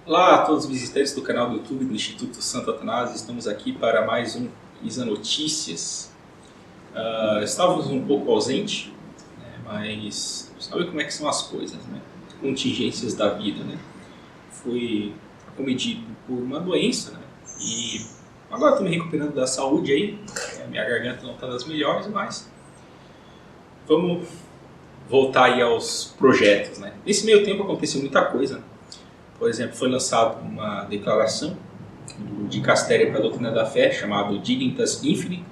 Olá a todos os visitantes do canal do YouTube do Instituto Santo Atanásio. Estamos aqui para mais um Isa Notícias. Estávamos um pouco ausentes, né, mas sabe como é que são as coisas, né? Contingências da vida, né? Fui acometido por uma doença, né? E agora estou me recuperando da saúde aí. Minha garganta não está das melhores, mas vamos voltar aí aos projetos, né? Nesse meio tempo aconteceu muita coisa. Por exemplo, foi lançada uma declaração do Dicastério para a Doutrina da Fé, chamado Dignitas Infinita.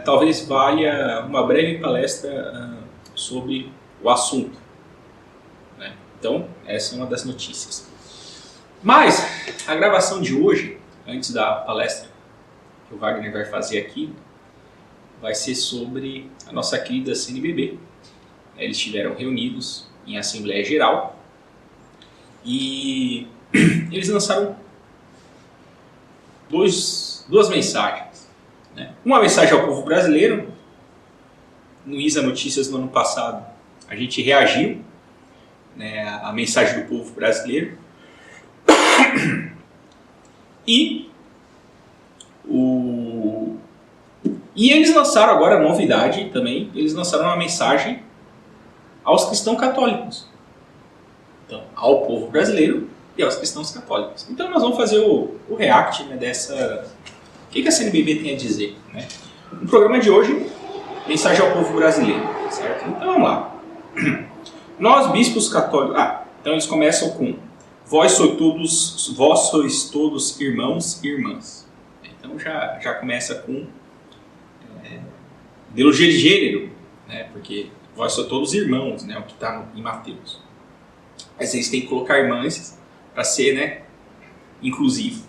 Talvez valha uma breve palestra sobre o assunto, né? Então, essa é uma das notícias. Mas, a gravação de hoje, antes da palestra que o Wagner vai fazer aqui, vai ser sobre a nossa querida CNBB. Eles estiveram reunidos em Assembleia Geral e eles lançaram duas mensagens, né? Uma mensagem ao povo brasileiro. No Isa Notícias no ano passado a gente reagiu, né, à mensagem do povo brasileiro. E eles lançaram agora, novidade também, eles lançaram uma mensagem aos cristãos católicos. Então, ao povo brasileiro e aos cristãos católicos. Então nós vamos fazer o react, né, dessa... O que a CNBB tem a dizer, né? No programa de hoje, mensagem ao povo brasileiro, certo? Então vamos lá. Nós, bispos católicos... então eles começam com: vós sois todos irmãos e irmãs. Então já começa com ideologia de gênero, né? Porque vós sois todos irmãos, né? O que está em Mateus. Mas eles têm que colocar irmãs para ser, né, inclusivo.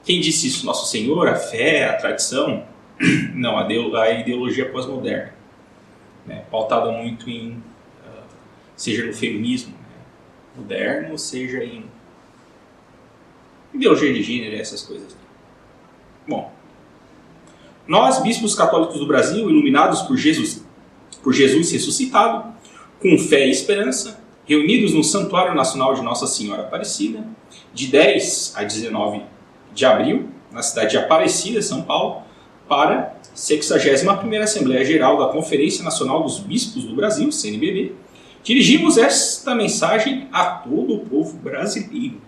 Quem disse isso? Nosso Senhor, a fé, a tradição? Não, a ideologia pós-moderna, né, pautada muito em, seja no feminismo, né, moderno, seja em ideologia de gênero, essas coisas. Bom, nós, bispos católicos do Brasil, iluminados por Jesus ressuscitado, com fé e esperança, reunidos no Santuário Nacional de Nossa Senhora Aparecida, de 10 a 19 de abril, na cidade de Aparecida, São Paulo, para a 61ª Assembleia Geral da Conferência Nacional dos Bispos do Brasil, CNBB, dirigimos esta mensagem a todo o povo brasileiro.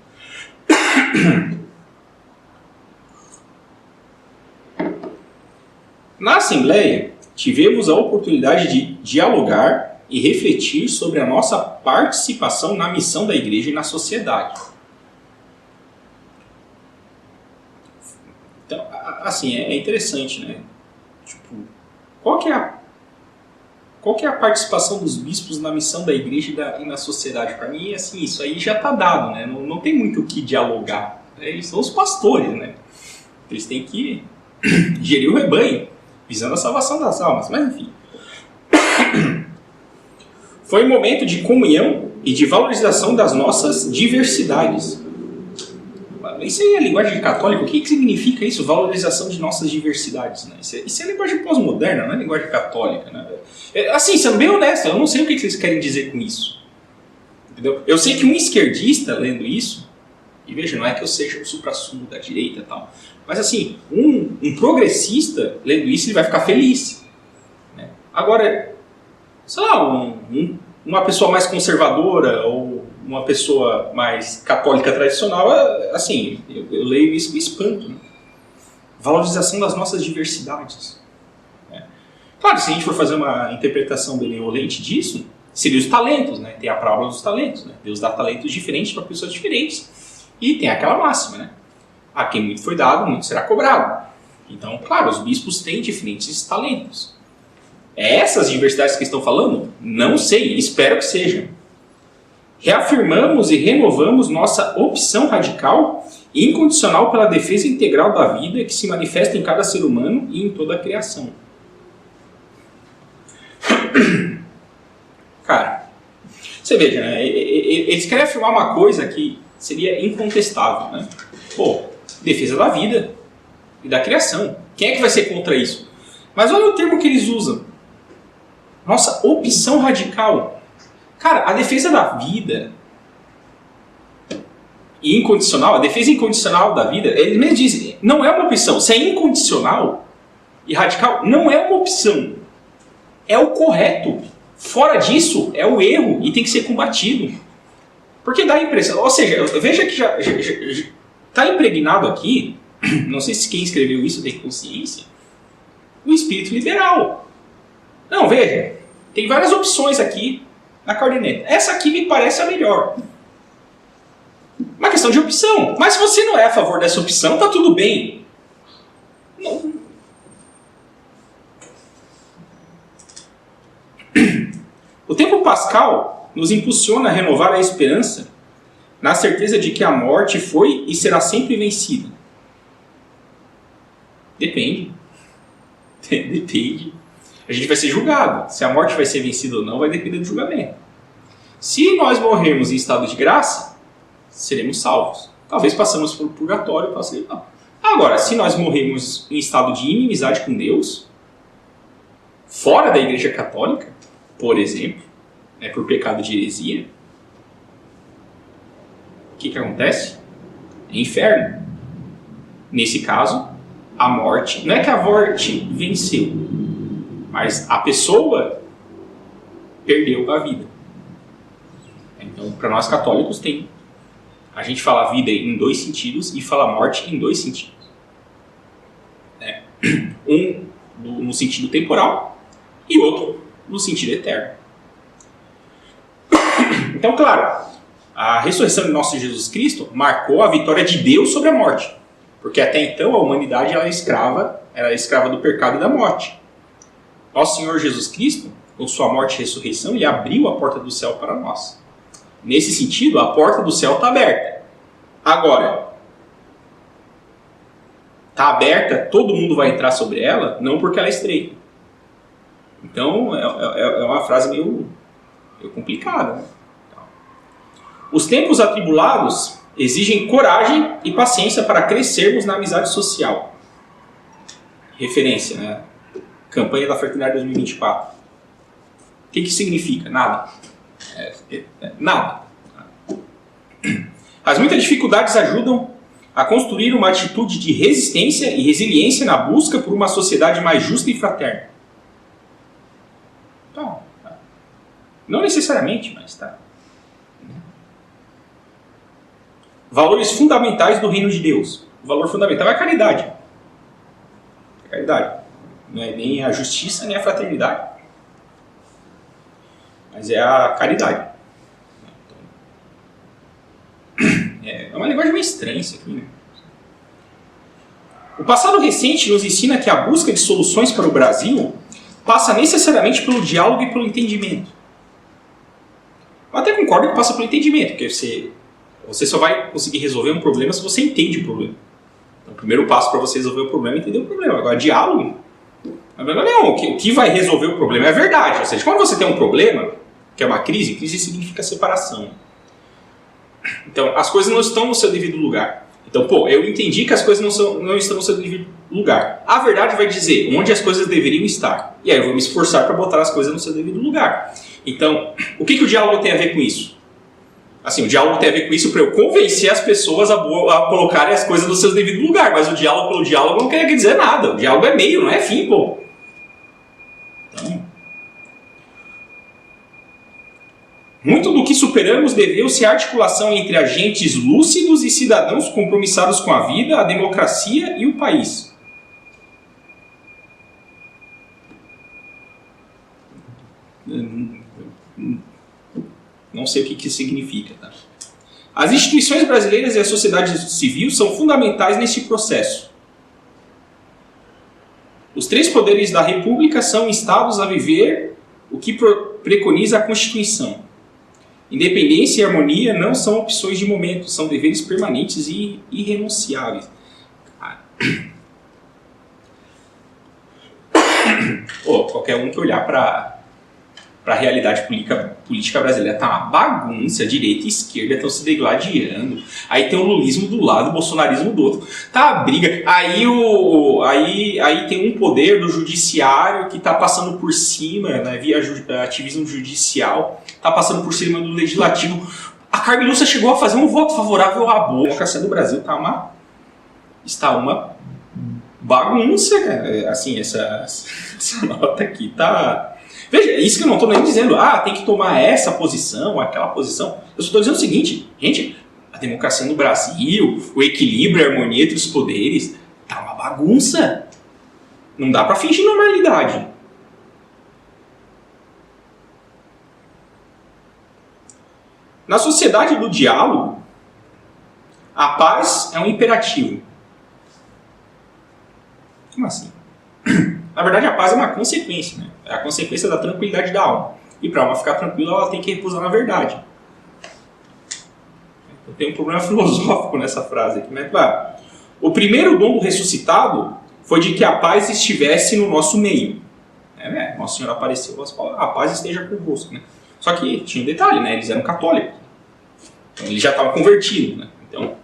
Na Assembleia, tivemos a oportunidade de dialogar e refletir sobre a nossa participação na missão da Igreja e na sociedade. Então, assim, é interessante, né? Tipo, qual que é a participação dos bispos na missão da Igreja e na sociedade? Para mim, assim, isso aí já está dado, né? Não tem muito o que dialogar. Eles são os pastores, né? Eles têm que gerir o rebanho, visando a salvação das almas, mas enfim. Foi um momento de comunhão e de valorização das nossas diversidades. Isso aí é linguagem católica? O que significa isso? Valorização de nossas diversidades, né? Isso é linguagem pós-moderna, não é linguagem católica, né? Assim, sendo bem honesto, eu não sei o que vocês querem dizer com isso. Entendeu? Eu sei que um esquerdista lendo isso, e veja, não é que eu seja o supra-sumo da direita e tal, mas assim, um progressista lendo isso, ele vai ficar feliz, né? Agora, sei lá, uma pessoa mais conservadora ou uma pessoa mais católica tradicional, assim, eu leio isso com espanto, né? Valorização das nossas diversidades, né? Claro, se a gente for fazer uma interpretação benevolente disso, seria os talentos, né? Tem a parábola dos talentos, né? Deus dá talentos diferentes para pessoas diferentes. E tem aquela máxima, né? A quem muito foi dado, muito será cobrado. Então, claro, os bispos têm diferentes talentos. É essas diversidades que estão falando? Não sei, espero que sejam. Reafirmamos e renovamos nossa opção radical e incondicional pela defesa integral da vida que se manifesta em cada ser humano e em toda a criação. Cara, você veja, né? Eles querem afirmar uma coisa que seria incontestável, né? Pô, defesa da vida e da criação. Quem é que vai ser contra isso? Mas olha o termo que eles usam. Nossa opção radical. Cara, a defesa da vida e incondicional, a defesa incondicional da vida, eles mesmos dizem, não é uma opção. Se é incondicional e radical, não é uma opção. É o correto. Fora disso, é o erro e tem que ser combatido. Porque dá a impressão, ou seja, veja que já está impregnado aqui, não sei se quem escreveu isso tem consciência, o espírito liberal. Não, veja, tem várias opções aqui na caderneta. Essa aqui me parece a melhor. Uma questão de opção. Mas se você não é a favor dessa opção, tá tudo bem. Não. O tempo pascal nos impulsiona a renovar a esperança na certeza de que a morte foi e será sempre vencida. Depende. Depende. A gente vai ser julgado. Se a morte vai ser vencida ou não, vai depender do julgamento. Se nós morrermos em estado de graça, seremos salvos. Talvez passamos por purgatório, passemos não. Agora, se nós morrermos em estado de inimizade com Deus, fora da Igreja Católica, por exemplo, por pecado de heresia, o que acontece? É inferno. Nesse caso, a morte, não é que a morte venceu, mas a pessoa perdeu a vida. Então, para nós católicos, a gente fala vida em dois sentidos e fala morte em dois sentidos. Um no sentido temporal e outro no sentido eterno. Então, claro, a ressurreição de nosso Jesus Cristo marcou a vitória de Deus sobre a morte. Porque até então a humanidade era escrava do pecado e da morte. Nosso Senhor Jesus Cristo, com sua morte e ressurreição, ele abriu a porta do céu para nós. Nesse sentido, a porta do céu está aberta. Agora, está aberta, todo mundo vai entrar sobre ela, não porque ela é estreita. Então, é uma frase meio complicada, né? Os tempos atribulados exigem coragem e paciência para crescermos na amizade social. Referência, né? Campanha da Fraternidade 2024. O que significa? Nada. Nada. As muitas dificuldades ajudam a construir uma atitude de resistência e resiliência na busca por uma sociedade mais justa e fraterna. Então, não necessariamente, mas tá. Valores fundamentais do reino de Deus. O valor fundamental é a caridade. A caridade. Não é nem a justiça, nem a fraternidade. Mas é a caridade. É uma linguagem meio estranha isso aqui, né? O passado recente nos ensina que a busca de soluções para o Brasil passa necessariamente pelo diálogo e pelo entendimento. Eu até concordo que passa pelo entendimento, porque você só vai conseguir resolver um problema se você entende o problema. Então, o primeiro passo para você resolver o problema é entender o problema. Agora, diálogo, não, o que vai resolver o problema é a verdade. Ou seja, quando você tem um problema, que é uma crise significa separação. Então, as coisas não estão no seu devido lugar. Então, eu entendi que as coisas não estão no seu devido lugar. A verdade vai dizer onde as coisas deveriam estar. E aí eu vou me esforçar para botar as coisas no seu devido lugar. Então, o que o diálogo tem a ver com isso? Assim, o diálogo tem a ver com isso para eu convencer as pessoas a colocarem as coisas no seu devido lugar. Mas o diálogo pelo diálogo não quer dizer nada. O diálogo é meio, não é fim, Então, muito do que superamos deveu-se à articulação entre agentes lúcidos e cidadãos compromissados com a vida, a democracia e o país. Não sei o que isso significa. Tá? As instituições brasileiras e a sociedade civil são fundamentais neste processo. Os três poderes da República são instados a viver o que preconiza a Constituição. Independência e harmonia não são opções de momento, são deveres permanentes e irrenunciáveis. Qualquer um que olhar para a realidade política brasileira tá uma bagunça, direita e esquerda estão se degladiando. Aí tem o lulismo do lado, o bolsonarismo do outro. Tá a briga. Aí tem um poder do judiciário que está passando por cima, né, via ativismo judicial, está passando por cima do legislativo. A Carmen Lúcia chegou a fazer um voto favorável ao aborto. A democracia do Brasil está uma bagunça, cara. Assim, essa nota aqui tá... Veja, é isso que eu não estou nem dizendo. Tem que tomar essa posição, aquela posição. Eu só estou dizendo o seguinte, gente, a democracia no Brasil, o equilíbrio, a harmonia entre os poderes, tá uma bagunça. Não dá para fingir normalidade. Na sociedade do diálogo, a paz é um imperativo. Como assim? Na verdade, a paz é uma consequência, né? É a consequência da tranquilidade da alma. E para a alma ficar tranquila, ela tem que repousar na verdade. Eu tenho um problema filosófico nessa frase aqui, né? O primeiro dom do ressuscitado foi de que a paz estivesse no nosso meio. Nosso Senhor apareceu e falou, a paz esteja convosco, né? Só que tinha um detalhe, né? Eles eram católicos. Então, eles já estavam convertidos, né? Então,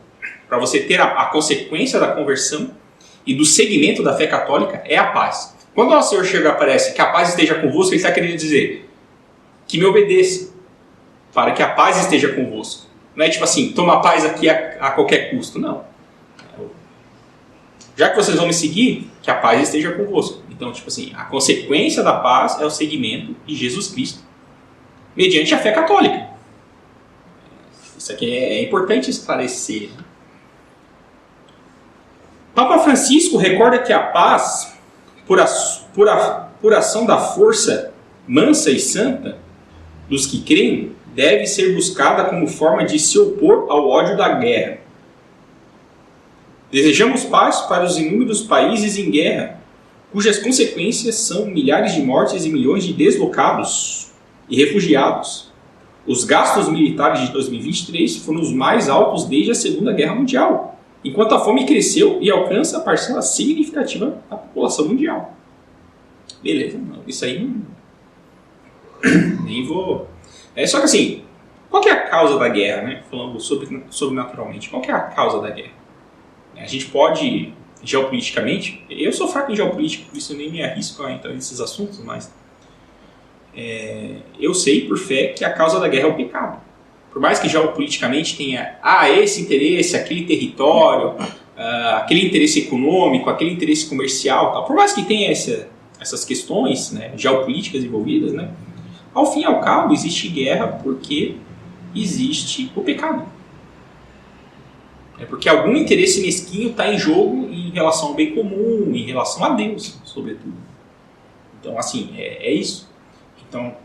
para você ter a consequência da conversão e do segmento da fé católica, é a paz. Quando o nosso Senhor chega e aparece que a paz esteja convosco, ele está querendo dizer que me obedeça, para que a paz esteja convosco. Não é tipo assim, toma a paz aqui a qualquer custo, não. Já que vocês vão me seguir, que a paz esteja convosco. Então, tipo assim, a consequência da paz é o segmento de Jesus Cristo, mediante a fé católica. Isso aqui é importante esclarecer. Papa Francisco recorda que a paz, por ação da força mansa e santa dos que creem, deve ser buscada como forma de se opor ao ódio da guerra. Desejamos paz para os inúmeros países em guerra, cujas consequências são milhares de mortes e milhões de deslocados e refugiados. Os gastos militares de 2023 foram os mais altos desde a Segunda Guerra Mundial, enquanto a fome cresceu e alcança a parcela significativa da população mundial. Beleza, isso aí nem vou... Só que assim, qual que é a causa da guerra, né? Falando sobrenaturalmente, qual que é a causa da guerra? A gente pode, geopoliticamente, eu sou fraco em geopolítica, por isso eu nem me arrisco a entrar nesses assuntos, mas eu sei por fé que a causa da guerra é o pecado. Por mais que geopoliticamente tenha esse interesse, aquele território, aquele interesse econômico, aquele interesse comercial, tal, por mais que tenha essas questões, né, geopolíticas envolvidas, né, ao fim e ao cabo existe guerra porque existe o pecado. É porque algum interesse mesquinho está em jogo em relação ao bem comum, em relação a Deus, sobretudo. Então, assim, é isso. Então,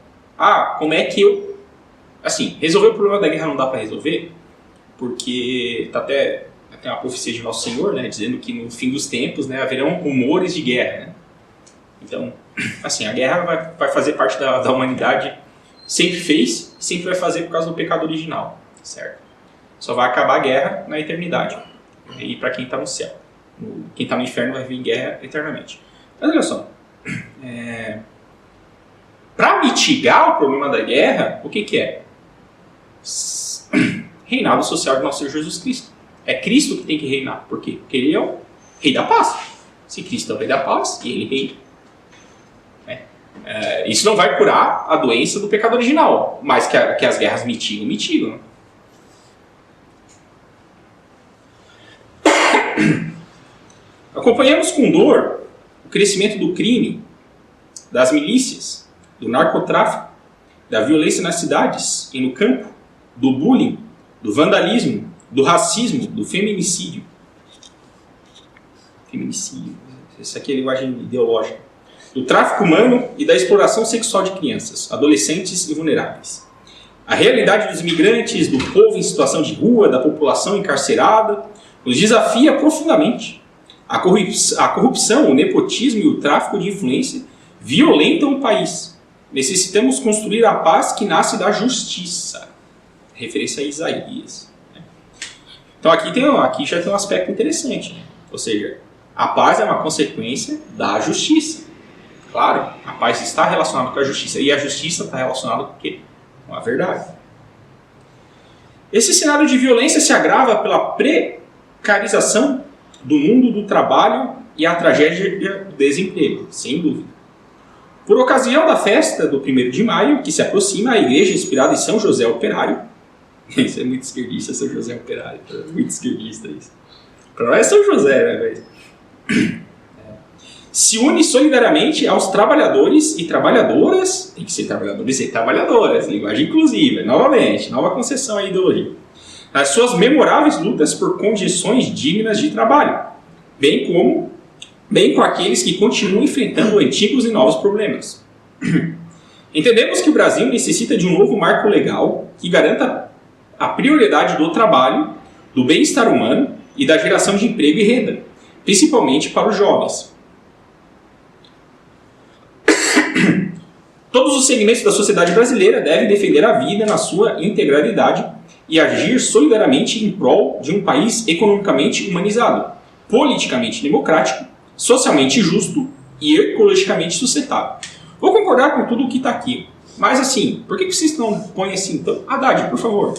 como é que eu... Assim, resolver o problema da guerra não dá para resolver, porque tá até uma profecia de Nosso Senhor, né, dizendo que no fim dos tempos, né, haverão rumores de guerra, né? Então, assim, a guerra vai fazer parte da humanidade, sempre fez, sempre vai fazer por causa do pecado original, certo? Só vai acabar a guerra na eternidade. E para quem está no céu. Quem está no inferno vai vir guerra eternamente. Mas olha só. Para mitigar o problema da guerra, o que é? Reinado social de nosso Senhor Jesus Cristo. É Cristo que tem que reinar. Por quê? Porque Ele é o Rei da Paz. Se Cristo é o Rei da Paz, e Ele reina. Isso não vai curar a doença do pecado original. Mas que as guerras mitigam. Acompanhamos com dor o crescimento do crime, das milícias, do narcotráfico, da violência nas cidades e no campo, do bullying, do vandalismo, do racismo, do feminicídio. Isso aqui é linguagem ideológica. Do tráfico humano e da exploração sexual de crianças, adolescentes e vulneráveis. A realidade dos imigrantes, do povo em situação de rua, da população encarcerada, nos desafia profundamente. A corrupção, o nepotismo e o tráfico de influência violentam o país. Necessitamos construir a paz que nasce da justiça. Referência a Isaías. Então aqui já tem um aspecto interessante. Né? Ou seja, a paz é uma consequência da justiça. Claro, a paz está relacionada com a justiça. E a justiça está relacionada com o quê? Com a verdade. Esse cenário de violência se agrava pela precarização do mundo do trabalho e a tragédia do desemprego, sem dúvida. Por ocasião da festa do 1º de maio, que se aproxima, a igreja inspirada em São José Operário Isso é muito esquerdista, São José Operário. Muito esquerdista isso. Pra nós é São José, né, velho? Se une solidariamente aos trabalhadores e trabalhadoras, tem que ser trabalhadores e trabalhadoras, linguagem inclusiva, novamente, nova concessão à ideologia, nas suas memoráveis lutas por condições dignas de trabalho, bem com aqueles que continuam enfrentando antigos e novos problemas. Entendemos que o Brasil necessita de um novo marco legal que garanta a prioridade do trabalho, do bem-estar humano e da geração de emprego e renda, principalmente para os jovens. Todos os segmentos da sociedade brasileira devem defender a vida na sua integralidade e agir solidariamente em prol de um país economicamente humanizado, politicamente democrático, socialmente justo e ecologicamente sustentável. Vou concordar com tudo o que está aqui, mas assim, por que vocês não põem assim? Então, Haddad, por favor,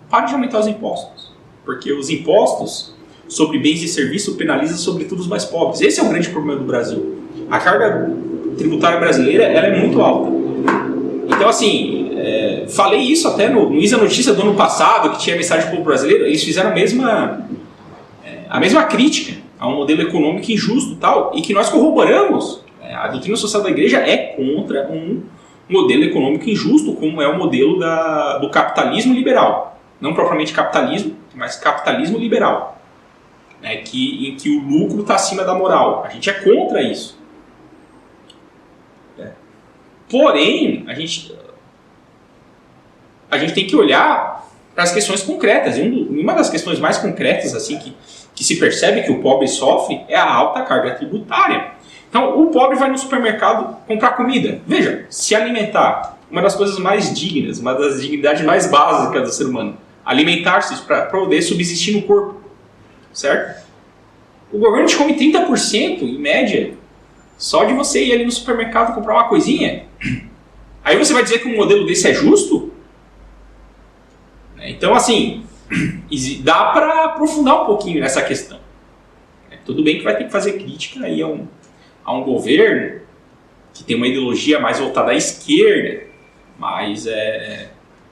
pare de aumentar os impostos, porque os impostos sobre bens e serviços penalizam sobretudo os mais pobres. Esse é o grande problema do Brasil. A carga tributária brasileira ela é muito alta. Então, assim, falei isso até no Isa Notícia do ano passado, que tinha mensagem para o povo brasileiro, eles fizeram a mesma crítica a um modelo econômico injusto tal, e que nós corroboramos. A doutrina social da igreja é contra um modelo econômico injusto, como é o modelo do capitalismo liberal. Não propriamente capitalismo, mas capitalismo liberal. Em que o lucro está acima da moral. A gente é contra isso. Porém, a gente tem que olhar para as questões concretas. E uma das questões mais concretas assim, que se percebe que o pobre sofre é a alta carga tributária. Então, o pobre vai no supermercado comprar comida. Veja, se alimentar, uma das coisas mais dignas, uma das dignidades mais básicas do ser humano. Alimentar-se para poder subsistir no corpo. Certo? O governo te come 30%, em média, só de você ir ali no supermercado comprar uma coisinha. Aí você vai dizer que um modelo desse é justo? Então, assim, dá para aprofundar um pouquinho nessa questão. Tudo bem que vai ter que fazer crítica aí a um governo que tem uma ideologia mais voltada à esquerda, mas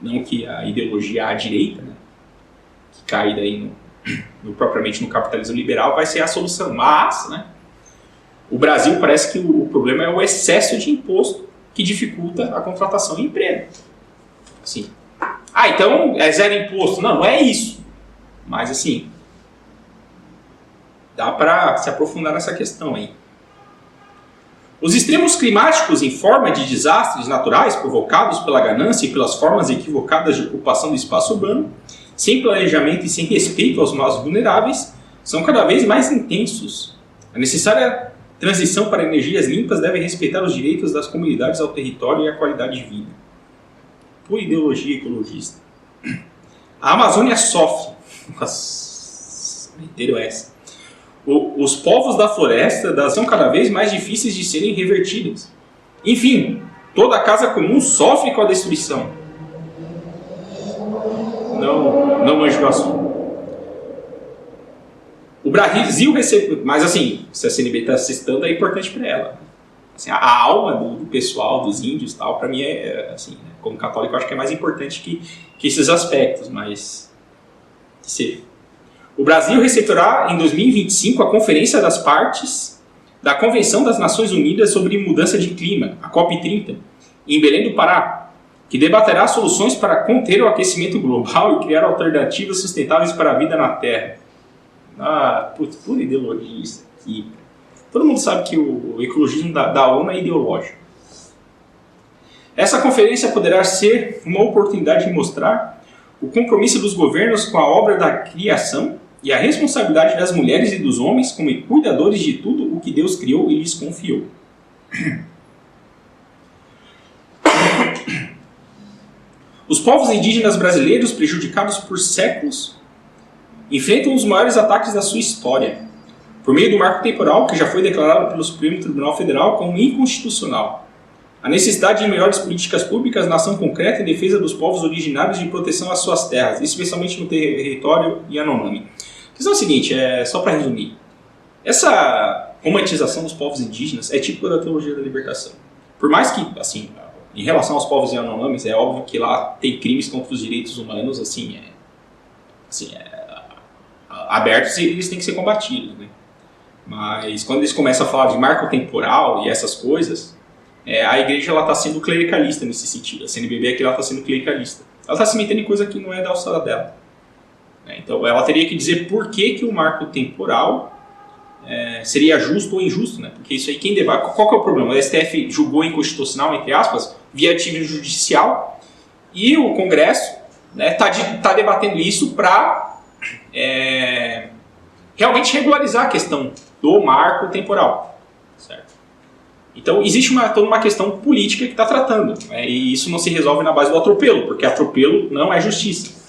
não que a ideologia à direita, né, que cai daí propriamente no capitalismo liberal, vai ser a solução. Mas, né, o Brasil parece que o problema é o excesso de imposto que dificulta a contratação e emprego. Assim, então é zero imposto. Não é isso. Mas assim, dá para se aprofundar nessa questão aí. Os extremos climáticos em forma de desastres naturais provocados pela ganância e pelas formas equivocadas de ocupação do espaço urbano, sem planejamento e sem respeito aos mais vulneráveis, são cada vez mais intensos. A necessária transição para energias limpas deve respeitar os direitos das comunidades ao território e à qualidade de vida. Pura ideologia ecologista. A Amazônia sofre. Nossa, meteram essa. Os povos da floresta são cada vez mais difíceis de serem revertidos. Enfim, toda a casa comum sofre com a destruição. Não manjo do assunto. O Brasil recebe... Mas assim, se a CNB está citando, é importante para ela. Assim, a alma do pessoal, dos índios, tal, para mim assim, né, como católico, eu acho que é mais importante que esses aspectos, mas o Brasil receberá em 2025 a Conferência das Partes da Convenção das Nações Unidas sobre Mudança de Clima, a COP30, em Belém do Pará, que debaterá soluções para conter o aquecimento global e criar alternativas sustentáveis para a vida na Terra. Pura ideologia isso aqui. Todo mundo sabe que o ecologismo da ONU é ideológico. Essa conferência poderá ser uma oportunidade de mostrar o compromisso dos governos com a obra da criação e a responsabilidade das mulheres e dos homens como cuidadores de tudo o que Deus criou e lhes confiou. Os povos indígenas brasileiros, prejudicados por séculos, enfrentam os maiores ataques da sua história, por meio do marco temporal que já foi declarado pelo Supremo Tribunal Federal como inconstitucional. A necessidade de melhores políticas públicas na ação concreta em defesa dos povos originários e de proteção às suas terras, especialmente no território Yanomami. A questão é a seguinte, só para resumir. Essa romantização dos povos indígenas é típica da teologia da libertação. Por mais que, assim, Em relação aos povos Yanomamis, é óbvio que lá tem crimes contra os direitos humanos, assim, abertos e eles têm que ser combatidos, né? Mas quando eles começam a falar de marco temporal e essas coisas, a igreja está sendo clericalista nesse sentido. A CNBB aqui está sendo clericalista. Ela está se metendo em coisa que não é da alçada dela. Então ela teria que dizer por que o marco temporal seria justo ou injusto, né? Porque isso aí quem debate. Qual que é o problema? O STF julgou inconstitucional, entre aspas, via ativo judicial, e o Congresso tá debatendo isso para realmente regularizar a questão do marco temporal, certo? Então existe toda uma questão política que está tratando, e isso não se resolve na base do atropelo, porque atropelo não é justiça.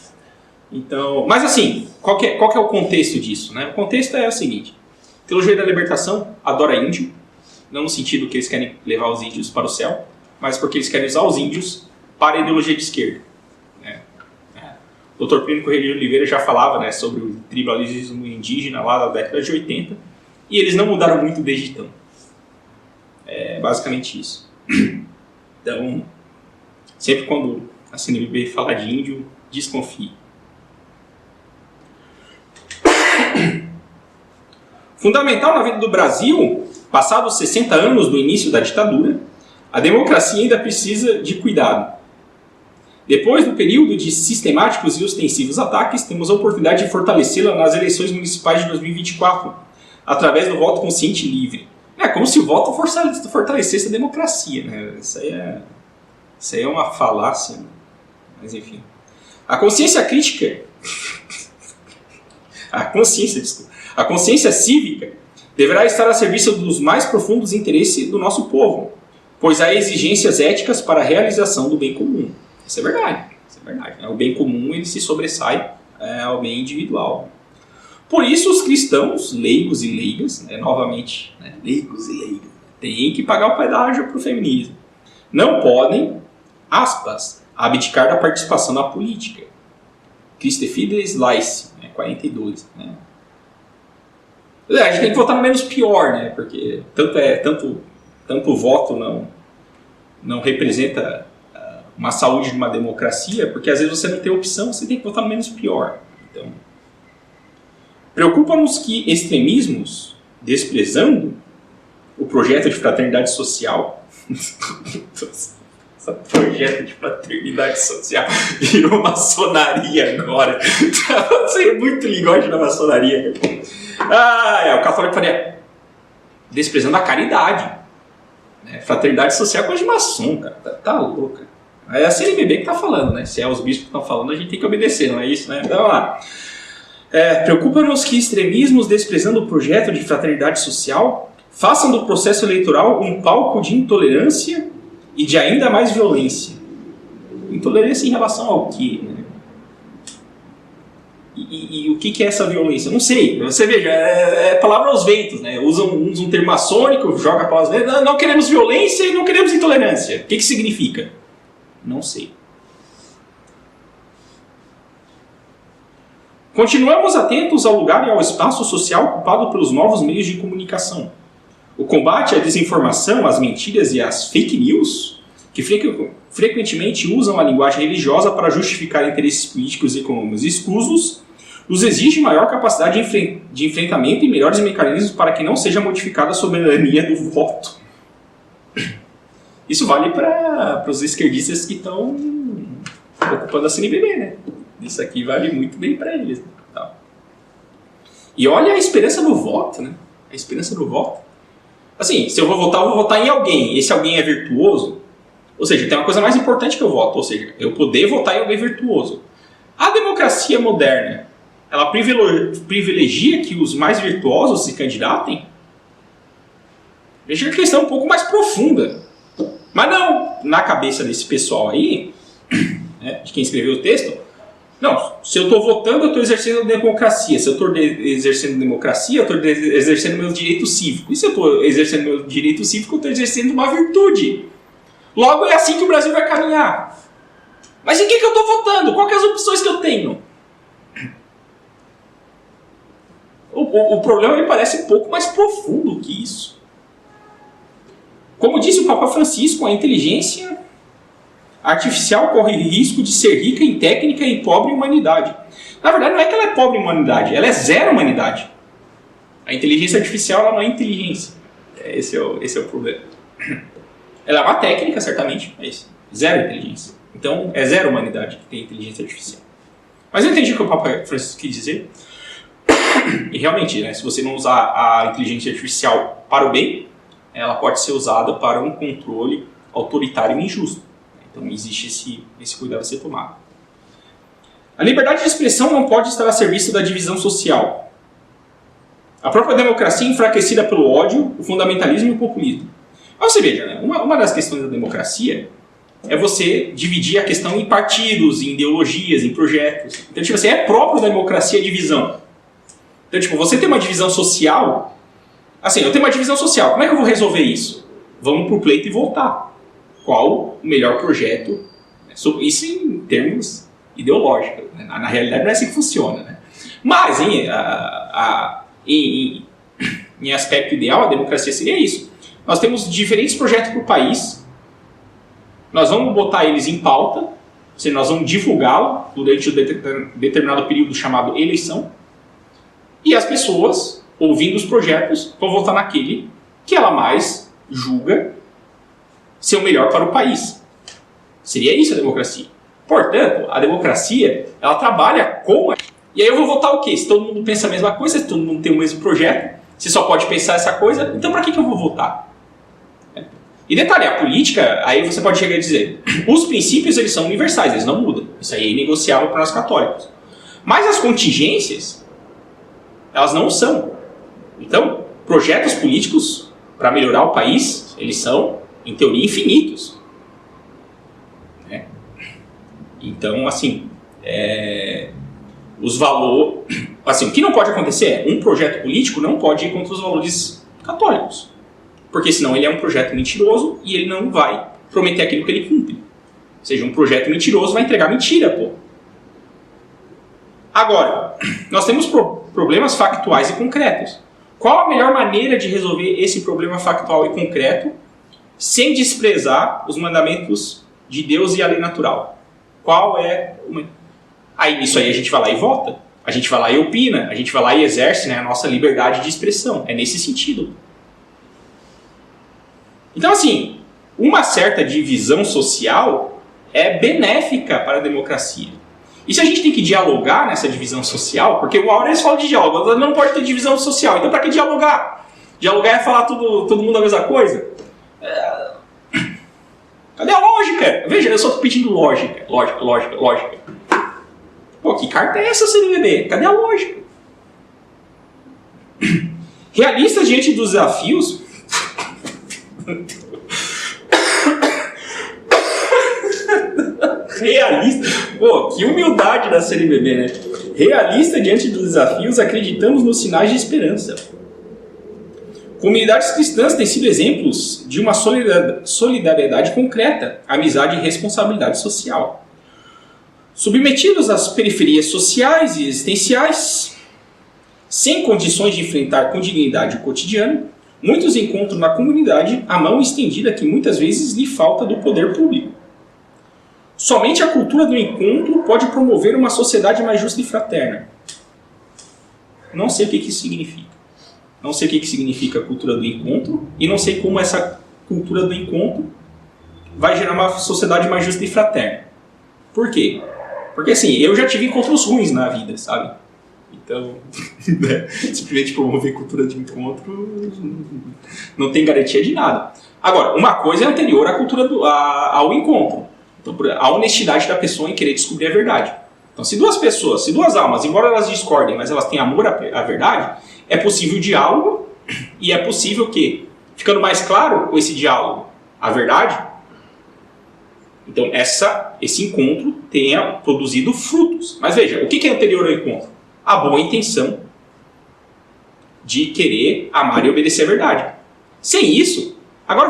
Então, mas assim, qual que é o contexto disso, né? O contexto é o seguinte: a Teologia da Libertação adora índio, não no sentido que eles querem levar os índios para o céu, mas porque eles querem usar os índios para a ideologia de esquerda. O Dr. Plínio Correia de Oliveira já falava, né, sobre o tribalismo indígena lá da década de 80, e eles não mudaram muito desde então. É basicamente isso. Então, sempre quando a CNBB fala de índio, desconfie. Fundamental na vida do Brasil, passados 60 anos do início da ditadura, a democracia ainda precisa de cuidado. Depois do período de sistemáticos e ostensivos ataques, temos a oportunidade de fortalecê-la nas eleições municipais de 2024, através do voto consciente e livre. É como se o voto fortalecesse a democracia, né? Isso aí é uma falácia, né? Mas enfim. A consciência crítica... A consciência cívica deverá estar a serviço dos mais profundos interesses do nosso povo, pois há exigências éticas para a realização do bem comum. Isso é verdade. O bem comum ele se sobressai ao bem individual. Por isso os cristãos, leigos e leigas, novamente, leigos e leigas, têm que pagar o pedágio para o feminismo. Não podem, aspas, abdicar da participação na política. Christe Fidelis Laici, 42. Né? A gente tem que votar no menos pior, né? Porque tanto o voto não representa uma saúde de uma democracia, porque às vezes você não tem opção, você tem que votar no menos pior. Então, preocupa-nos que extremismos, desprezando o projeto de fraternidade social, esse projeto de fraternidade social virou maçonaria agora. Você é muito linguagem da maçonaria. O católico faria desprezando a caridade. Fraternidade social é coisa de maçom, cara. Tá louco. É a CNBB que tá falando, né? Se é os bispos que estão falando, a gente tem que obedecer, não é isso, né? Então, vamos lá. Preocupa-nos que extremismos, desprezando o projeto de fraternidade social, façam do processo eleitoral um palco de intolerância e de ainda mais violência. Intolerância em relação ao quê? Né? E o que é essa violência? Não sei. Você veja, palavra aos ventos, né? Usam um termo maçônico, joga palavras aos ventos. Não queremos violência e não queremos intolerância. O que significa? Não sei. Continuamos atentos ao lugar e ao espaço social ocupado pelos novos meios de comunicação. O combate à desinformação, às mentiras e às fake news, que frequentemente usam a linguagem religiosa para justificar interesses políticos e econômicos escusos, nos exige maior capacidade de enfrentamento e melhores mecanismos para que não seja modificada a soberania do voto. Isso vale para os esquerdistas que estão ocupando a CNBB, né? Isso aqui vale muito bem para eles. Né? Tá. E olha a esperança no voto, né? A esperança no voto. Assim, se eu vou votar em alguém. Esse alguém é virtuoso. Ou seja, tem uma coisa mais importante que eu voto. Ou seja, eu poder votar em alguém virtuoso. A democracia moderna, ela privilegia que os mais virtuosos se candidatem? Veja que a questão é um pouco mais profunda. Mas não, na cabeça desse pessoal aí, né, de quem escreveu o texto, não, se eu estou votando, eu estou exercendo a democracia. Se eu estou exercendo democracia, eu estou exercendo meu direito cívico. E se eu estou exercendo meu direito cívico, eu estou exercendo uma virtude. Logo, é assim que o Brasil vai caminhar. Mas em que eu estou votando? Quais as opções que eu tenho? O problema me parece um pouco mais profundo que isso. Como disse o Papa Francisco, a inteligência artificial corre risco de ser rica em técnica e pobre em humanidade. Na verdade, não é que ela é pobre em humanidade, ela é zero humanidade. A inteligência artificial ela não é inteligência. Esse é o problema. Ela é uma técnica, certamente, mas zero inteligência. Então, é zero humanidade que tem inteligência artificial. Mas eu entendi o que o Papa Francisco quis dizer. E realmente, né, se você não usar a inteligência artificial para o bem, ela pode ser usada para um controle autoritário e injusto. Então, existe esse cuidado a ser tomado. A liberdade de expressão não pode estar a serviço da divisão social. A própria democracia é enfraquecida pelo ódio, o fundamentalismo e o populismo. Mas você veja, né? Uma das questões da democracia é você dividir a questão em partidos, em ideologias, em projetos. Então, tipo assim, é próprio da democracia a divisão. Então, tipo, você tem uma divisão social... Assim, eu tenho uma divisão social, como é que eu vou resolver isso? Vamos pro pleito e votar. Qual o melhor projeto? Isso em termos ideológicos. Né? Na realidade, não é assim que funciona. Né? Mas, em aspecto ideal, a democracia seria isso. Nós temos diferentes projetos para o país, nós vamos botar eles em pauta, ou seja, nós vamos divulgá-lo durante um determinado período chamado eleição, e as pessoas, ouvindo os projetos, vão votar naquele que ela mais julga ser o melhor para o país. Seria isso a democracia. Portanto, a democracia, ela trabalha com... E aí eu vou votar o quê? Se todo mundo pensa a mesma coisa, se todo mundo tem o mesmo projeto, se só pode pensar essa coisa, então para que eu vou votar? E detalhe, a política, aí você pode chegar a dizer, os princípios eles são universais, eles não mudam. Isso aí é inegociável para nós católicos. Mas as contingências, elas não são. Então, projetos políticos para melhorar o país, eles são, em teoria, infinitos. Né? Então, assim, os valores... Assim, o que não pode acontecer é, um projeto político não pode ir contra os valores católicos. Porque senão ele é um projeto mentiroso e ele não vai prometer aquilo que ele cumpre. Ou seja, um projeto mentiroso vai entregar mentira, pô. Agora, nós temos problemas factuais e concretos. Qual a melhor maneira de resolver esse problema factual e concreto sem desprezar os mandamentos de Deus e a lei natural? Qual é... Aí, nisso aí a gente vai lá e vota. A gente vai lá e opina. A gente vai lá e exerce, né, a nossa liberdade de expressão. É nesse sentido. Então, assim, uma certa divisão social é benéfica para a democracia. E se a gente tem que dialogar nessa divisão social, porque uma hora eles falam de diálogo, não pode ter divisão social, então para que dialogar? Dialogar é falar todo mundo a mesma coisa? Cadê a lógica? Veja, eu só estou pedindo lógica. Lógica. Pô, que carta é essa, CNBB? Cadê a lógica? Realistas diante dos desafios... Realista, pô, que humildade da CNBB, né? Realista diante dos desafios, acreditamos nos sinais de esperança. Comunidades cristãs têm sido exemplos de uma solidariedade concreta, amizade e responsabilidade social. Submetidos às periferias sociais e existenciais, sem condições de enfrentar com dignidade o cotidiano, muitos encontram na comunidade a mão estendida que muitas vezes lhe falta do poder público. Somente a cultura do encontro pode promover uma sociedade mais justa e fraterna. Não sei o que isso significa. Não sei o que significa a cultura do encontro e não sei como essa cultura do encontro vai gerar uma sociedade mais justa e fraterna. Por quê? Porque assim, eu já tive encontros ruins na vida, sabe? Então, né, simplesmente promover cultura de encontro não tem garantia de nada. Agora, uma coisa é anterior à cultura ao encontro. Então, a honestidade da pessoa em querer descobrir a verdade. Então, se duas almas, embora elas discordem, mas elas têm amor à verdade, é possível diálogo e é possível que, ficando mais claro com esse diálogo, a verdade, então esse encontro tenha produzido frutos. Mas veja, o que é anterior ao encontro? A boa intenção de querer amar e obedecer a verdade. Sem isso, agora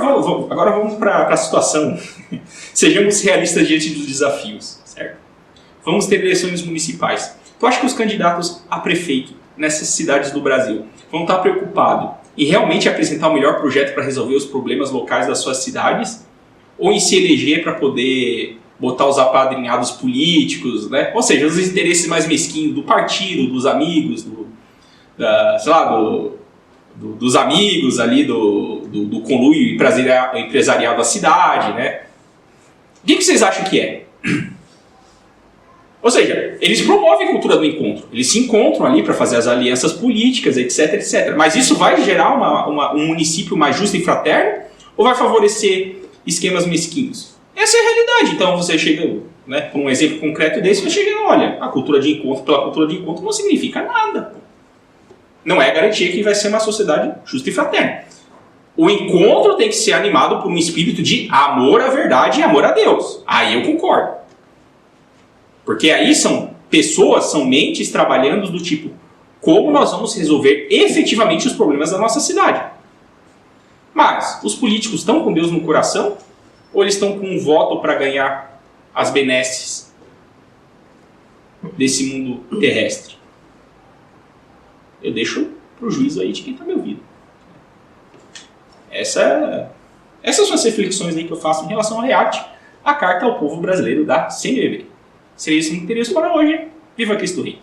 vamos para a situação. Sejamos realistas diante dos desafios, certo? Vamos ter eleições municipais. Tu acha que os candidatos a prefeito nessas cidades do Brasil vão estar preocupados em realmente apresentar o melhor projeto para resolver os problemas locais das suas cidades? Ou em se eleger para poder botar os apadrinhados políticos, né? Ou seja, os interesses mais mesquinhos do partido, dos amigos, sei lá, dos amigos ali, do conluio empresarial da cidade, né? O que vocês acham que é? Ou seja, eles promovem a cultura do encontro. Eles se encontram ali para fazer as alianças políticas, etc, etc. Mas isso vai gerar um município mais justo e fraterno ou vai favorecer esquemas mesquinhos? Essa é a realidade. Então você chega, né, por um exemplo concreto desse, você chega e olha, a cultura de encontro pela cultura de encontro não significa nada. Não é garantia que vai ser uma sociedade justa e fraterna. O encontro tem que ser animado por um espírito de amor à verdade e amor a Deus. Aí eu concordo. Porque aí são pessoas, são mentes trabalhando do tipo, como nós vamos resolver efetivamente os problemas da nossa cidade. Mas, os políticos estão com Deus no coração? Ou eles estão com um voto para ganhar as benesses desse mundo terrestre? Eu deixo para o juízo aí de quem está me ouvindo. Essas são as reflexões aí que eu faço em relação ao React, a carta ao povo brasileiro da CNBB. Seria isso que interesse para hoje. Viva Cristo Rei!